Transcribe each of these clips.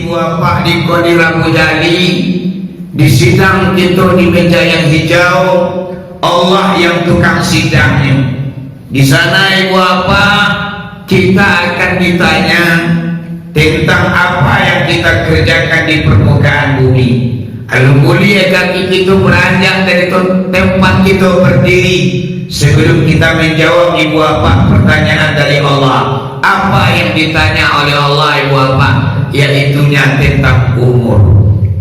ibu bapa di Kodi Rabu Jali, di sidang kita di meja yang hijau, Allah yang tukang sidangnya. Di sana ibu bapa, kita akan ditanya tentang apa yang kita kerjakan di permukaan bumi. Alhamdulillah kaki kita beranjak dari tempat kita berdiri. Sebelum kita menjawab ibu bapa pertanyaan dari Allah, apa yang ditanya oleh Allah ibu bapa? Yaitunya tentang umur.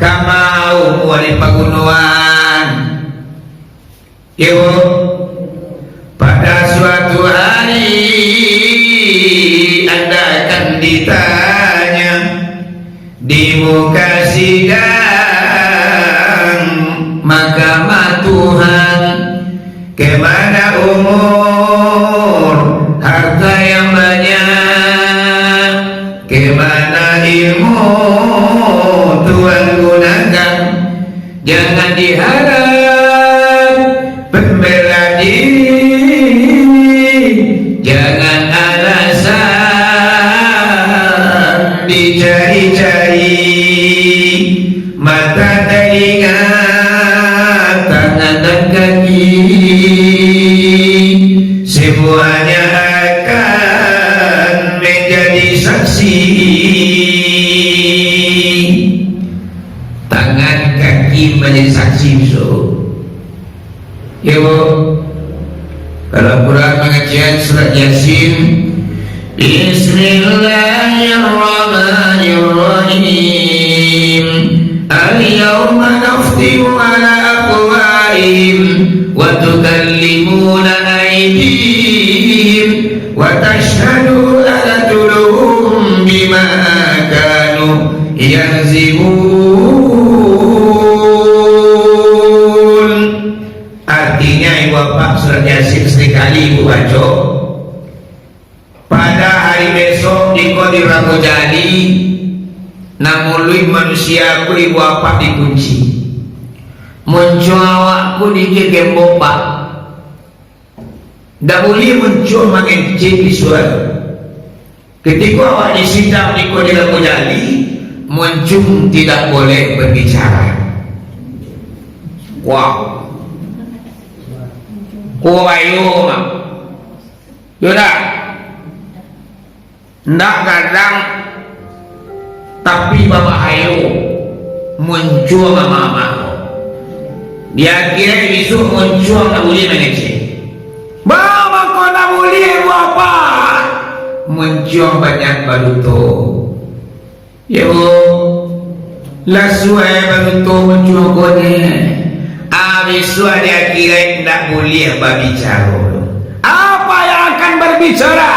Kama umur di pegunungan. Ibu, pada suatu hari Anda akan ditanya di muka sidang mahkamah Tuhan, kemana umur, harta yang banyak, kemana ilmu Tuhan gunakan. Jangan diharap pembela diri, jangan alasan dicari-cari. Mata, telinga, tangan dan kaki, semuanya akan menjadi saksi. Tangan kaki menjadi saksi besok. Ya Bu, kalau Quran pengajian surat Yasin, Bismillahirrahmanirrahim. Al-yawma naftimu ala afwahihim wa tukallimuna aydihim wa tashhadu arjuluhum bima kanu yazibun. Artinya ibu bapak surat Yasin sekali ibu baca. Pada hari besok di Kodi Rabu Jali, namului manusia aku ibu bapak dikunci. Muncul awakku di gembok pak. Tak boleh muncul mengencing di suara. Ketika awak disidang di Kodi Rabu Jali, muncul tidak boleh berbicara. Wow. Kuwayo mak, yaudah, ndak kadang, tapi bapak ayo muncul mama. Dia kira besok muncul tak boleh mengecek. Bapak kau tak boleh apa? Muncul banyak baluto. Ya bu, lasuai baluto muncul kau ni. Besok dia kira tidak boleh berbicara. Apa yang akan berbicara?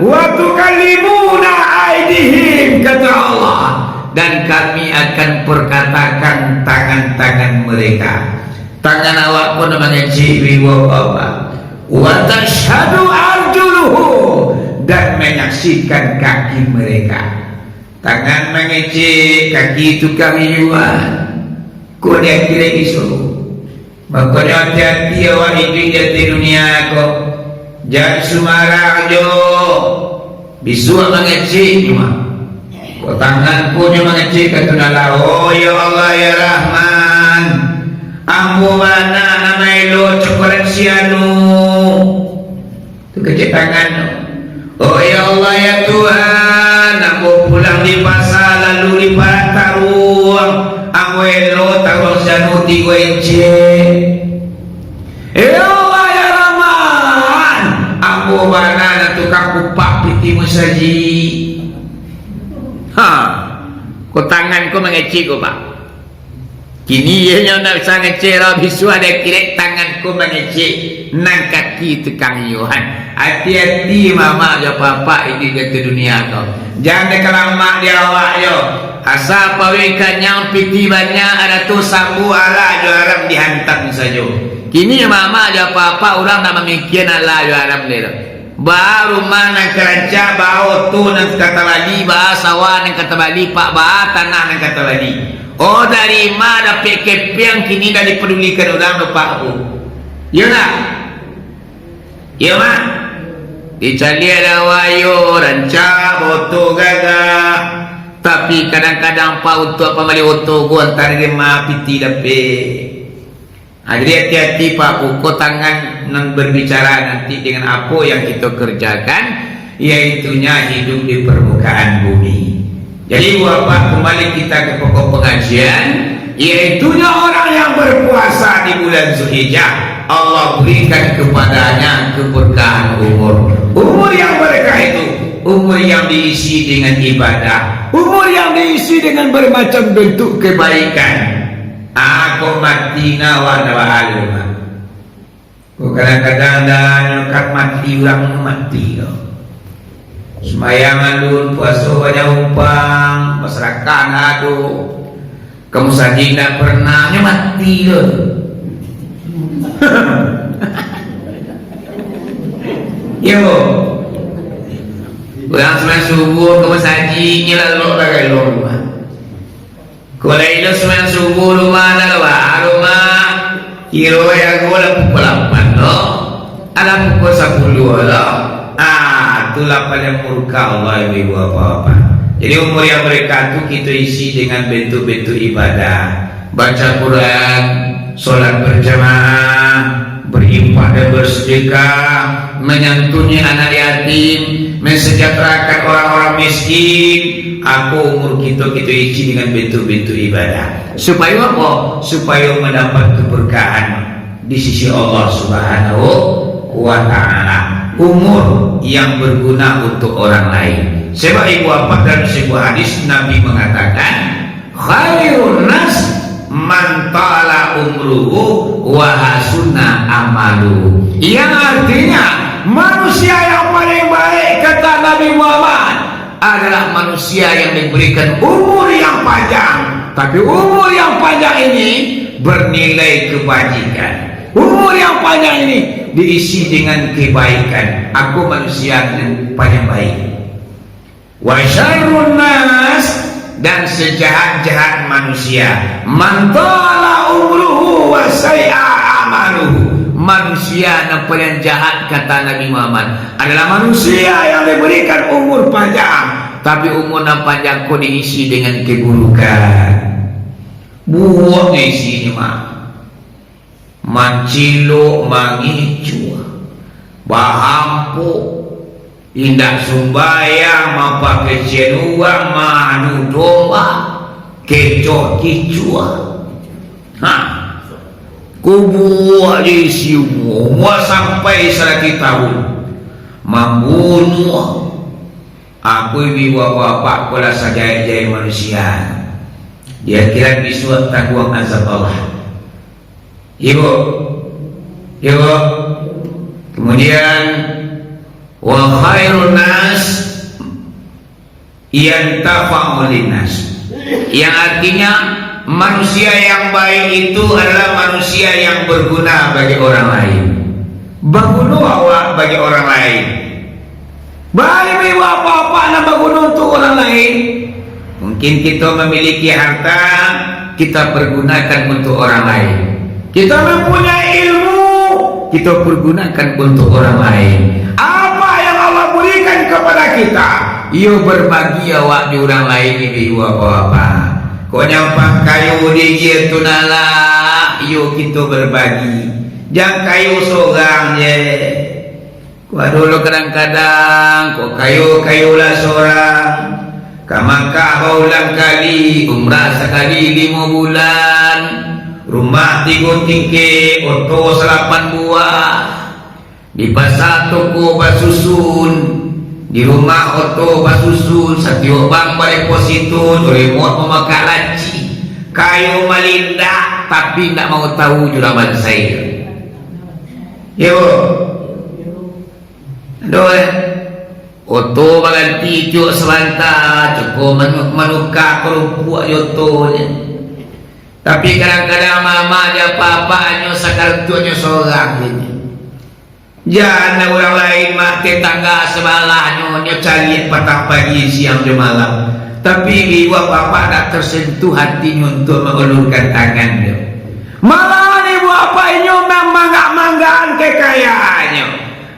Waktu kalimuna aidihim, kata Allah, dan kami akan perkatakan tangan-tangan mereka. Tangan awak pun mengecek wiwa Allah. Wa tashhadu arjuluhu, dan menyaksikan kaki mereka. Tangan mengecek, kaki itu kami jual. Kau dia kira besok. Makanya hati-hati awak hidup di dunia kau. Jangan sumarang jo. Bisu mengecek cuma. Kau tangan punya mengecek kata Allah. Oh ya Allah ya Rahman. Ambu mana nama elo cokolat sianu. Tu kecek tangan. Oh ya Allah ya Tuhan. Ambu pulang di pasar lalu di Pataruang. Aku elo taruh sianu 3 encik. Ya Allah ya Rahman. Aku mana nak tukang kupak piti musaji. Kau tangan kau mengecek kau pak. Kini ia nak bisa ngecek lah. Bisu ada kira tangan kau mengecek. Nang kaki tukang Yohan. Hati-hati mama ya papa ini ke dunia kau. Jangan dekalamak dia awak yo. Asal pawikan yang piti banyak ada tu sambu ala jo haram dihantam saja. Kini mama ada apa-apa orang nak memikir ala jo haram dia. Baru mana keranca bau tu nak kata bali, bahasa wan nak kata bali, pak bah tanah nak kata bali. Oh dari mana PKP yang kini dah dipedulikan orang lupa aku. Ya nak? Ya mak? Dicari ada wayo ranca boto gagah. Tapi kadang-kadang pa untuk apa mali oto go antara dia ma piti dape. Jadi hati-hati Pak Buko tangan nan berbicara nanti dengan apa yang kita kerjakan, yaitunya hidup di permukaan bumi. Jadi Bapak kembali kita ke pokok pengajian, yaitunya orang yang berpuasa di bulan Zulhijjah. Allah berikan kepadanya keberkahan umur. Umur yang berkah itu umur yang diisi dengan ibadah, umur yang diisi dengan bermacam bentuk kebaikan. Aku mati nawa alumah. Kadang-kadang dan nyukat mati orang mati loh. Semayangan dulu puasa banyak umpang, masyarakat aduh. Kamu saja tidak pernah mati loh. Yo, orang sembilan subuh kamu saja nyelalu lagi rumah. Kalau itu sembilan subuh rumah adalah rumah kilo yang gua pukul 8 loh, ada pukul 10 loh. Itulah pada murka Allah ibu apa-apa. Jadi umur yang mereka itu kita isi dengan bentuk-bentuk ibadah, baca Quran, sholat berjamaah, berinfak dan bersedekah, menyantuni anak yatim, mensejahterakan orang-orang miskin. Aku umur kita isi dengan bentuk-bentuk ibadah. Supaya apa? Supaya mendapat keberkahan di sisi Allah Subhanahu wa Ta'ala. Umur yang berguna untuk orang lain. Sebab ibu apa dalam sebuah hadis Nabi mengatakan, khairun nas man ta'ala umruhu wa hasuna amalu. Yang artinya manusia yang paling baik kata Nabi Muhammad adalah manusia yang diberikan umur yang panjang. Tapi umur yang panjang ini bernilai kebajikan. Umur yang panjang ini diisi dengan kebaikan. Aku manusia yang paling baik. Wa syarrun nas, dan sejahat-jahat manusia man tala umruhu wa say'a amaluhu. Manusia yang paling jahat kata Nabi Muhammad adalah manusia yang diberikan umur panjang, tapi umur yang panjang kau diisi dengan keburukan. Buang isinya mah mancilo mangicu bahampu indah sumbayang mapakai cenuang manu domba kecoh kicua kubuah di semua sampai 100 tahun membunuh aku ibu bapak kala sajaya manusia. Dia kira bisuat tangguang azab Allah. Ibu, kemudian wa khairun nas yantafa'u linnas, yang artinya manusia yang baik itu adalah manusia yang berguna bagi orang lain. Berguna awak bagi orang lain. Baik apa-apa nak berguna untuk orang lain. Mungkin kita memiliki harta, kita pergunakan untuk orang lain. Kita mempunyai ilmu, kita pergunakan untuk orang lain. Apa yang Allah berikan kepada kita, ia berbagi awak di orang lain ini apa-apa. Kau nyampak kayu di gitu nala, iyo kita berbagi. Jangan kayu seorang je. Kau dulu kadang-kadang, kau kayu lah seorang. Kamangka ulang kali, umrah sekali 5 bulan. Rumah 3 tingke, oto 8 buah. Di pasar toko basusun, di rumah oto basusun, setiap bang deposito, remote memakai laci, kayu malinda, tapi tidak mau tahu juraman saya. Yo, doa. Oto baganti juk selanta, cukup manuka kerumpuk yotonya. Tapi kadang-kadang mama dia papanya sakartunya seorang ini. Jangan orang lain mak tetangga sebelahnya dia cari petang pagi siang dan malam. Tapi ibu bapa tak tersentuh hatinya untuk mengulurkan tangannya. Malah ibu bapa ini mangga-manggaan kekayaannya.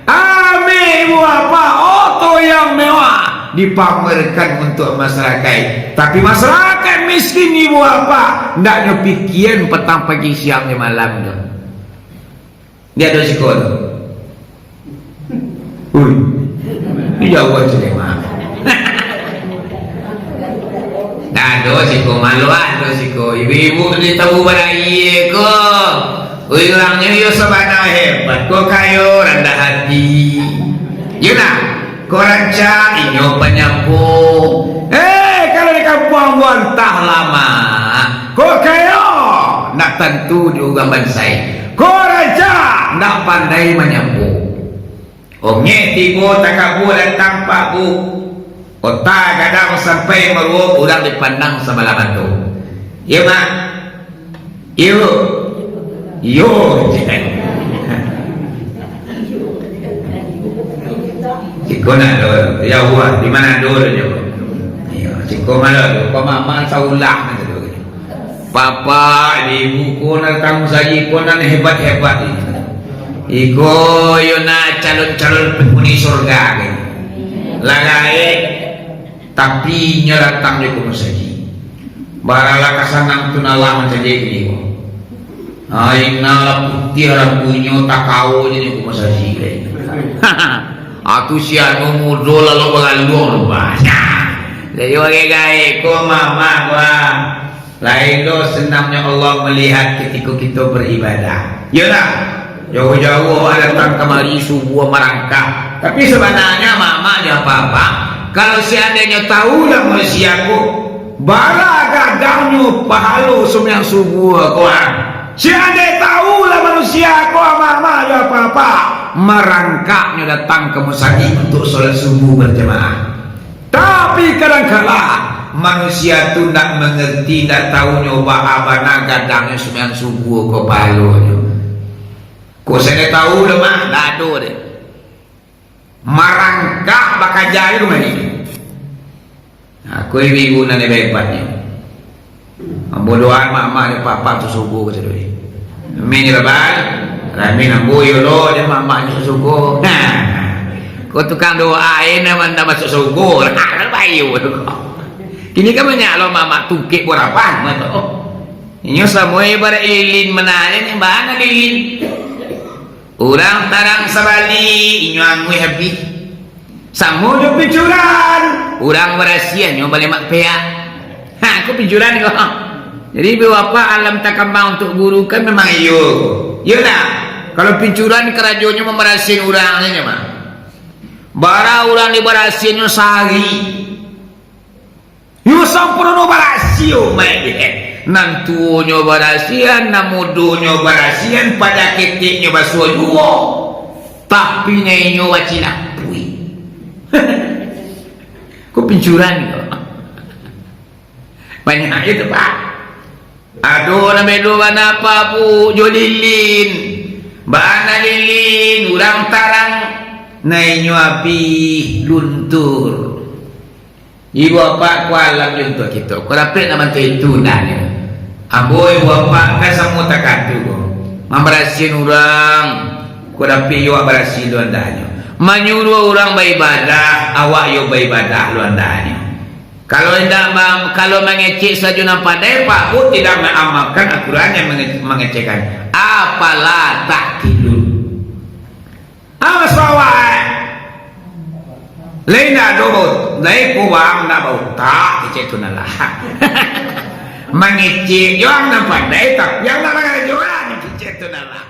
Amin ibu bapa oto yang mewah dipamerkan untuk masyarakat. Tapi masyarakat miskin ni buat apa? Ndak ada pikiran petang pagi siang dan malam tu. Dia ada sekolah. Ini jauh aja deh mak. Ada siko malu ada siko. Ibu-ibu ni tahu badai ko. Orangnya yo sabana hebat. Ko kayo rendah hati. Yuna, ko ranca inyo penyampu. Kalau di kampung bontah lama. Ko kayo nak tentu juga bansai. Ko ranca nak pandai menyampu. Omnya tibo takabu dan tanpa bu. Kota kadang sampai meruok orang dipandang sebelah batu. Ya mak. Yo. Ciko nak dulu. Ya Allah, di mana dulu je? Ya, ciko mana dulu? Kau mama saulah nanti dulu. Papa, ibu ko na kamu saji ko na hebat-hebat ini. Iko yo na calon-calon penghuni surga kan. Lagai tapi nyeratang di kuno saji. Barala kasanang tunalah menjadi ini. Aina la putih rambunya tak kau jadi kuno saji. Atu sianu mudo lalu bagalur banyak. Jadi wagai gai ko mama gua. Lain lo senangnya Allah melihat ketika kita beribadah. Yalah. Jauh-jauh datang kemari subuh merangkak. Tapi sebenarnya mama dia apa-apa. Kalau seandainya tahu lah manusiaku, bala gadangnya pahalu sembiang subuh kuat. Seandainya tahu lah manusiaku, mama dia apa-apa. Merangkaknya datang ke masjid untuk sholat subuh berjemaah. Tapi kadang-kala manusia tu tak mengerti, tak tahu nyoba abana gadangnya sembiang subuh ke palunya. Kau saya tahu dah mak, dah ada deh. Marangkak bakal jaya rumah ini. Aku ibu nanti hebatnya. Bodohan mama dan papa tu subuh ke sedoi. Min lebar, kami nak boyo lo dan mama ni subuh. Kau tukang doa ini mana masuk subuh, lah bayu. Kini kan banyak lo mama tukik berapa? Ini semua ibarat lilin menanya ni mana lilin? Orang tarang sabali inyo ngui happy. Samo do pijuran. Orang berasia nyo balik mak peak. Aku pijuran kok. Jadi apa alam takambang untuk guru kan memang iyo. Iyalah. Kalau pijuran kerajonyo memerasin orangnya mah. Bara orang di berasinyo sehari. Yo sampurno barasio mai. Nantunya barasian, namudunya barasian, pada ketiknya basuh dua. Tapi nyanyo wacina pui. Kau pincuran kau. Banyak itu pak. Aduh nama lu mana apa bu? Jo lilin, bana lilin, urang tarang, nyanyo api luntur. Ibu apa kualam junto kita. Kau dapat nama itu nanya. Aboy bapak kan semua tak katu. Memberasin orang. Kau dapat yo berasin lu andanya. Menyuruh orang beribadah, awak yo beribadah lu andanya. Kalau tidak kalau mengecek saja nampak depa, aku tidak mengamalkan aturan yang mengecekkan. Apalah tak tidur. Apa sawai? Lain dah dobot, lain kuam dah bau tak kecek tu nalah. Mengecek yang nampak depa, yang nampak jual kecek tu nalah.